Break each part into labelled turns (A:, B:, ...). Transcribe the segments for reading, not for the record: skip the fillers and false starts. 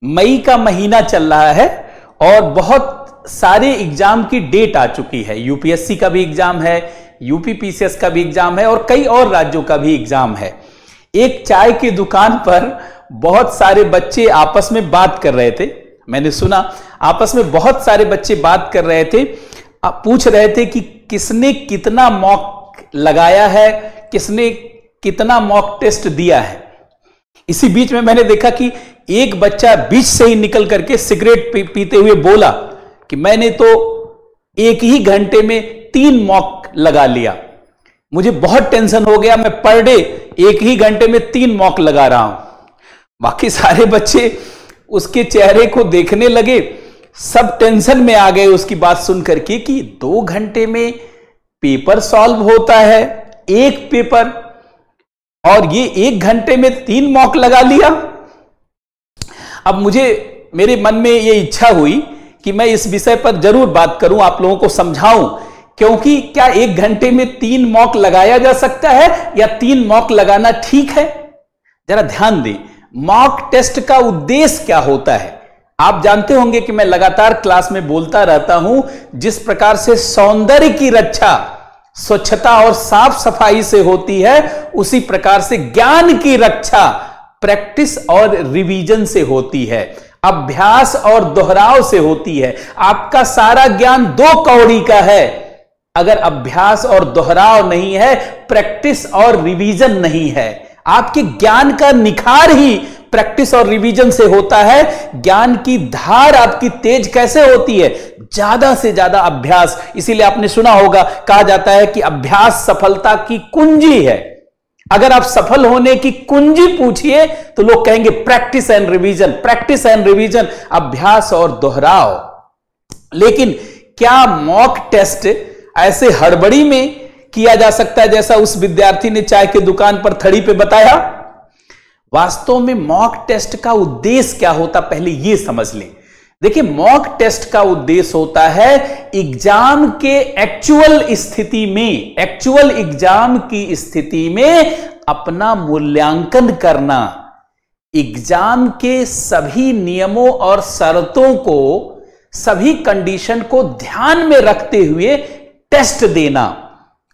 A: मई का महीना चल रहा है और बहुत सारे एग्जाम की डेट आ चुकी है। यूपीएससी का भी एग्जाम है, यूपीपीसीएस का भी एग्जाम है और कई और राज्यों का भी एग्जाम है। एक चाय की दुकान पर बहुत सारे बच्चे आपस में बात कर रहे थे। मैंने सुना आपस में बहुत सारे बच्चे बात कर रहे थे, पूछ रहे थे कि किसने कितना मॉक लगाया है, किसने कितना मॉक टेस्ट दिया है। इसी बीच में मैंने देखा कि एक बच्चा बीच से ही निकल करके सिगरेट पीते हुए बोला कि मैंने तो एक ही घंटे में 3 मॉक लगा लिया। मुझे बहुत टेंशन हो गया, मैं पर डे एक ही घंटे में 3 मॉक लगा रहा हूं। बाकी सारे बच्चे उसके चेहरे को देखने लगे, सब टेंशन में आ गए उसकी बात सुन करके कि 2 घंटे में पेपर सॉल्व होता है, एक पेपर, और ये 1 घंटे में 3 मॉक लगा लिया। अब मेरे मन में ये इच्छा हुई कि मैं इस विषय पर जरूर बात करूं, आप लोगों को समझाऊं, क्योंकि क्या 1 घंटे में 3 मॉक लगाया जा सकता है या 3 मॉक लगाना ठीक है? जरा ध्यान दें, मॉक टेस्ट का उद्देश्य क्या होता है। आप जानते होंगे कि मैं लगातार क्लास में बोलता रहता हूं, जिस प्रकार से सौंदर्य की रक्षा स्वच्छता और साफ सफाई से होती है, उसी प्रकार से ज्ञान की रक्षा प्रैक्टिस और रिवीजन से होती है, अभ्यास और दोहराव से होती है। आपका सारा ज्ञान 2 कौड़ी का है, अगर अभ्यास और दोहराव नहीं है, प्रैक्टिस और रिवीजन नहीं है। आपके ज्ञान का निखार ही प्रैक्टिस और रिवीजन से होता है। ज्ञान की धार आपकी तेज कैसे होती है? ज्यादा से ज्यादा अभ्यास। इसीलिए आपने सुना होगा, कहा जाता है कि अभ्यास सफलता की कुंजी है। अगर आप सफल होने की कुंजी पूछिए तो लोग कहेंगे practice and revision, practice and revision, अभ्यास और दोहराव। लेकिन क्या मॉक टेस्ट ऐसे हड़बड़ी में किया जा सकता है जैसा उस विद्यार्थी ने चाय की दुकान पर थड़ी पे बताया? वास्तव में मॉक टेस्ट का उद्देश्य क्या होता, पहले यह समझ लें। देखिए, मॉक टेस्ट का उद्देश्य होता है एग्जाम के एक्चुअल एग्जाम की स्थिति में अपना मूल्यांकन करना, एग्जाम के सभी नियमों और शर्तों को, सभी कंडीशन को ध्यान में रखते हुए टेस्ट देना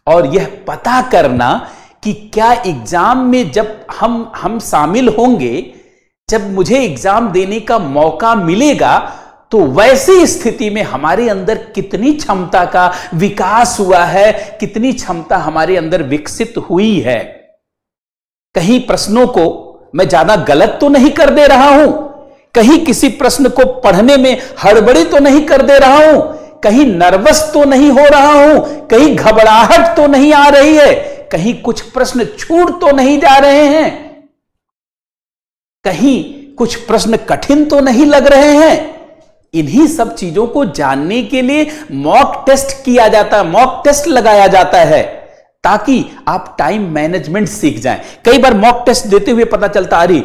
A: और यह पता करना कि क्या एग्जाम में जब हम शामिल होंगे, जब मुझे एग्जाम देने का मौका मिलेगा, तो वैसी स्थिति में हमारे अंदर कितनी क्षमता का विकास हुआ है, कितनी क्षमता हमारे अंदर विकसित हुई है। कहीं प्रश्नों को मैं ज्यादा गलत तो नहीं कर दे रहा हूं, कहीं किसी प्रश्न को पढ़ने में हड़बड़ी तो नहीं कर दे रहा हूं, कहीं नर्वस तो नहीं हो रहा हूं, कहीं घबराहट तो नहीं आ रही है, कहीं कुछ प्रश्न छूट तो नहीं जा रहे हैं, कहीं कुछ प्रश्न कठिन तो नहीं लग रहे हैं। इन्हीं सब चीजों को जानने के लिए मॉक टेस्ट किया जाता है, मॉक टेस्ट लगाया जाता है, ताकि आप टाइम मैनेजमेंट सीख जाएं। कई बार मॉक टेस्ट देते हुए पता चलता, अरे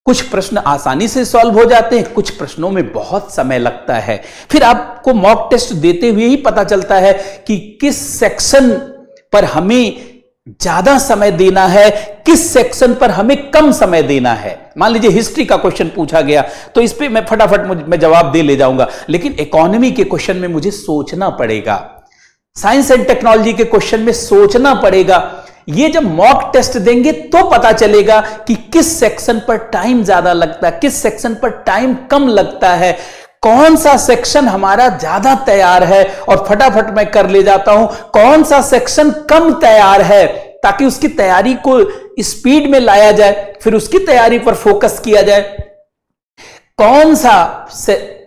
A: कुछ प्रश्न आसानी से सॉल्व हो जाते हैं, कुछ प्रश्नों में बहुत समय लगता है। फिर आपको मॉक टेस्ट देते हुए ही पता चलता है कि किस सेक्शन पर हमें ज्यादा समय देना है, किस सेक्शन पर हमें कम समय देना है। मान लीजिए हिस्ट्री का क्वेश्चन पूछा गया तो इस पे मैं फटाफट मैं जवाब दे ले जाऊंगा, लेकिन इकोनॉमी के क्वेश्चन में मुझे सोचना पड़ेगा, साइंस एंड टेक्नोलॉजी के क्वेश्चन में सोचना पड़ेगा। ये जब मॉक टेस्ट देंगे तो पता चलेगा कि किस सेक्शन पर टाइम ज्यादा लगता है, किस सेक्शन पर टाइम कम लगता है, कौन सा सेक्शन हमारा ज्यादा तैयार है और फटाफट मैं कर ले जाता हूं, कौन सा सेक्शन कम तैयार है, ताकि उसकी तैयारी को स्पीड में लाया जाए, फिर उसकी तैयारी पर फोकस किया जाए। कौन सा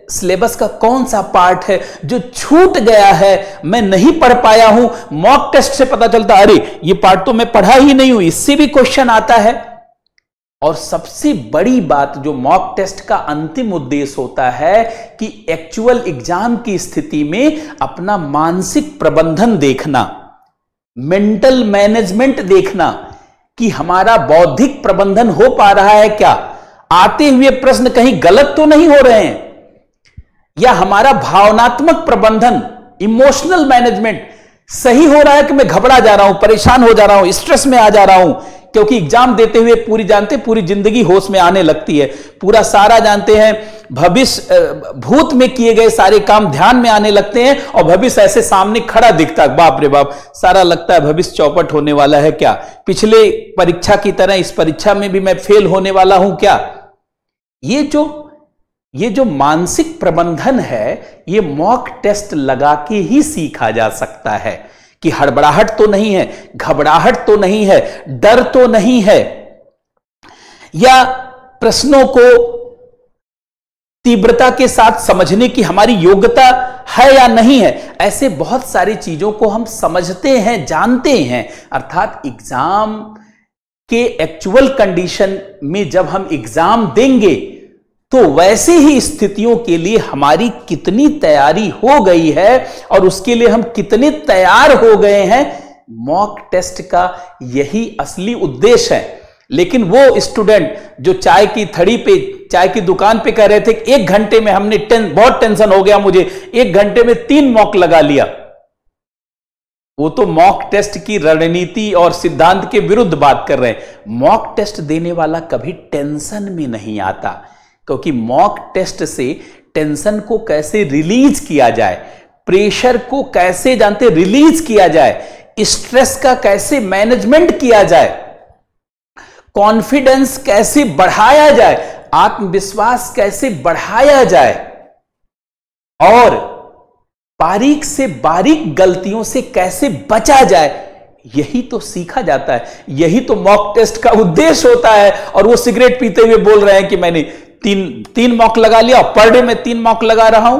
A: सिलेबस का कौन सा पार्ट है जो छूट गया है, मैं नहीं पढ़ पाया हूं, मॉक टेस्ट से पता चलता, अरे ये पार्ट तो मैं पढ़ा ही नहीं हूं, इससे भी क्वेश्चन आता है। और सबसे बड़ी बात जो मॉक टेस्ट का अंतिम उद्देश्य होता है कि एक्चुअल एग्जाम की स्थिति में अपना मानसिक प्रबंधन देखना, मेंटल मैनेजमेंट देखना कि हमारा बौद्धिक प्रबंधन हो पा रहा है क्या, आते हुए प्रश्न कहीं गलत तो नहीं हो रहे हैं, या हमारा भावनात्मक प्रबंधन, इमोशनल मैनेजमेंट सही हो रहा है कि मैं घबरा जा रहा हूं, परेशान हो जा रहा हूं, स्ट्रेस में आ जा रहा हूं, क्योंकि एग्जाम देते हुए पूरी जिंदगी होश में आने लगती है, पूरा सारा जानते हैं, भविष्य भूत में किए गए सारे काम ध्यान में आने लगते हैं और भविष्य ऐसे सामने खड़ा दिखता है, बाप रे बाप, सारा लगता है भविष्य चौपट होने वाला है क्या, पिछले परीक्षा की तरह इस परीक्षा में भी मैं फेल होने वाला हूं क्या। ये जो मानसिक प्रबंधन है, ये मॉक टेस्ट लगा के ही सीखा जा सकता है कि हड़बड़ाहट तो नहीं है, घबराहट तो नहीं है, डर तो नहीं है, या प्रश्नों को तीव्रता के साथ समझने की हमारी योग्यता है या नहीं है। ऐसे बहुत सारी चीजों को हम समझते हैं, जानते हैं। अर्थात एग्जाम के एक्चुअल कंडीशन में जब हम एग्जाम देंगे तो वैसे ही स्थितियों के लिए हमारी कितनी तैयारी हो गई है और उसके लिए हम कितने तैयार हो गए हैं, मॉक टेस्ट का यही असली उद्देश्य है। लेकिन वो स्टूडेंट जो चाय की थड़ी पे, चाय की दुकान पे कह रहे थे 1 घंटे में हमने बहुत टेंशन हो गया मुझे, 1 घंटे में 3 मॉक लगा लिया, वो तो मॉक टेस्ट की रणनीति और सिद्धांत के विरुद्ध बात कर रहे हैं। मॉक टेस्ट देने वाला कभी टेंशन में नहीं आता, क्योंकि मॉक टेस्ट से टेंशन को कैसे रिलीज किया जाए, प्रेशर को कैसे जानते रिलीज किया जाए, स्ट्रेस का कैसे मैनेजमेंट किया जाए, कॉन्फिडेंस कैसे बढ़ाया जाए, आत्मविश्वास कैसे बढ़ाया जाए और बारीक से बारीक गलतियों से कैसे बचा जाए, यही तो सीखा जाता है। यही तो मॉक टेस्ट का उद्देश्य होता है। और वो सिगरेट पीते हुए बोल रहे हैं कि मैंने तीन मॉक लगा लिया और पर डे में 3 मॉक लगा रहा हूं।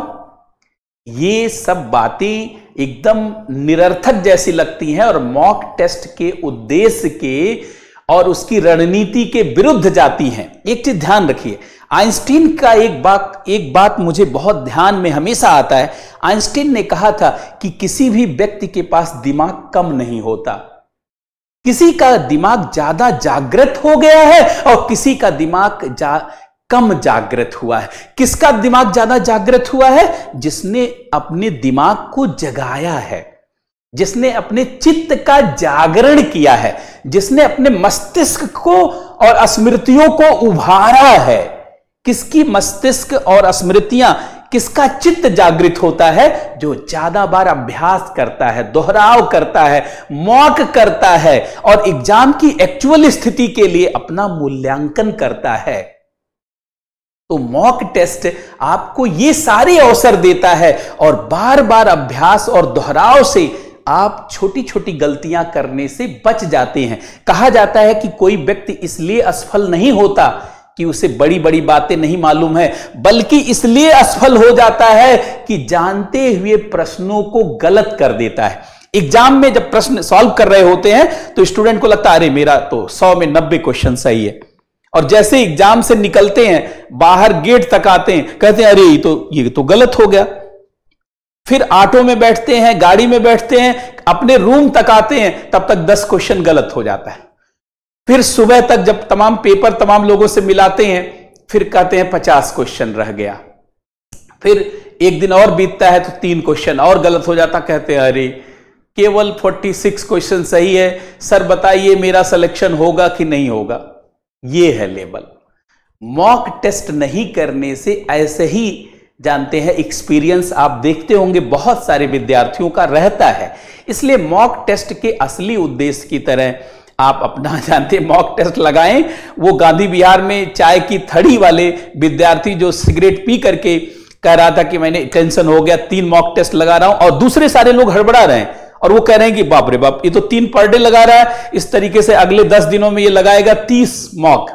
A: ये सब बातें एकदम निरर्थक जैसी लगती हैं और मॉक टेस्ट के उद्देश्य के और उसकी रणनीति के विरुद्ध जाती हैं। एक चीज ध्यान रखिए, आइंस्टीन का एक बात मुझे बहुत ध्यान में हमेशा आता है। आइंस्टीन ने कहा था कि किसी भी व्यक्ति के पास दिमाग कम नहीं होता, किसी का दिमाग ज्यादा जागृत हो गया है और किसी का दिमाग कम जागृत हुआ है। किसका दिमाग ज्यादा जागृत हुआ है? जिसने अपने दिमाग को जगाया है, जिसने अपने चित्त का जागरण किया है, जिसने अपने मस्तिष्क को और स्मृतियों को उभारा है। किसकी मस्तिष्क और स्मृतियां, किसका चित्त जागृत होता है? जो ज्यादा बार अभ्यास करता है, दोहराव करता है, मॉक करता है और एग्जाम की एक्चुअल स्थिति के लिए अपना मूल्यांकन करता है। तो मॉक टेस्ट आपको ये सारे अवसर देता है और बार बार अभ्यास और दोहराव से आप छोटी छोटी गलतियां करने से बच जाते हैं। कहा जाता है कि कोई व्यक्ति इसलिए असफल नहीं होता कि उसे बड़ी बड़ी बातें नहीं मालूम है, बल्कि इसलिए असफल हो जाता है कि जानते हुए प्रश्नों को गलत कर देता है। एग्जाम में जब प्रश्न सॉल्व कर रहे होते हैं तो स्टूडेंट को लगता है अरे मेरा तो 100 में 90 क्वेश्चन सही है, और जैसे एग्जाम से निकलते हैं, बाहर गेट तक आते हैं, कहते हैं अरे ये तो गलत हो गया। फिर ऑटो में बैठते हैं, गाड़ी में बैठते हैं, अपने रूम तक आते हैं, तब तक 10 क्वेश्चन गलत हो जाता है। फिर सुबह तक जब तमाम पेपर तमाम लोगों से मिलाते हैं, फिर कहते हैं 50 क्वेश्चन रह गया। फिर एक दिन और बीतता है तो 3 क्वेश्चन और गलत हो जाता, कहते हैं अरे केवल 46 क्वेश्चन सही है, सर बताइए मेरा सिलेक्शन होगा कि नहीं होगा। ये है लेवल। मॉक टेस्ट नहीं करने से ऐसे ही जानते हैं एक्सपीरियंस आप देखते होंगे बहुत सारे विद्यार्थियों का रहता है। इसलिए मॉक टेस्ट के असली उद्देश्य की तरह आप अपना जानते हैं मॉक टेस्ट लगाएं। वो गांधी विहार में चाय की थड़ी वाले विद्यार्थी जो सिगरेट पी करके कह रहा था कि मैंने टेंशन हो गया 3 मॉक टेस्ट लगा रहा हूं, और दूसरे सारे लोग हड़बड़ा रहे हैं और वो कह रहे हैं कि बाप रे बाप ये तो 3 पर डे लगा रहा है, इस तरीके से अगले 10 दिनों में ये लगाएगा 30 मॉक,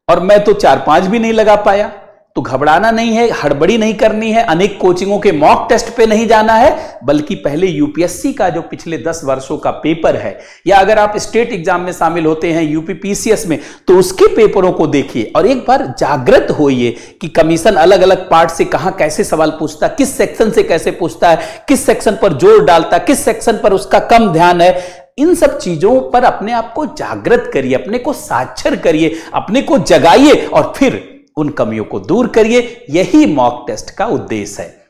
A: और मैं तो 4-5 भी नहीं लगा पाया। तो घबराना नहीं है, हड़बड़ी नहीं करनी है, अनेक कोचिंगों के मॉक टेस्ट पे नहीं जाना है, बल्कि पहले यूपीएससी का जो पिछले 10 वर्षों का पेपर है, या अगर आप स्टेट एग्जाम में शामिल होते हैं यूपीपीसीएस में, तो उसके पेपरों को देखिए और एक बार जागृत होइए कि कमीशन अलग अलग पार्ट से कहां कैसे सवाल पूछता है, किस सेक्शन से कैसे पूछता है, किस सेक्शन पर जोर डालता है, किस सेक्शन पर उसका कम ध्यान है। इन सब चीजों पर अपने आप को जागृत करिए, अपने को साक्षर करिए, अपने को जगाइए और फिर उन कमियों को दूर करिए। यही मॉक टेस्ट का उद्देश्य है।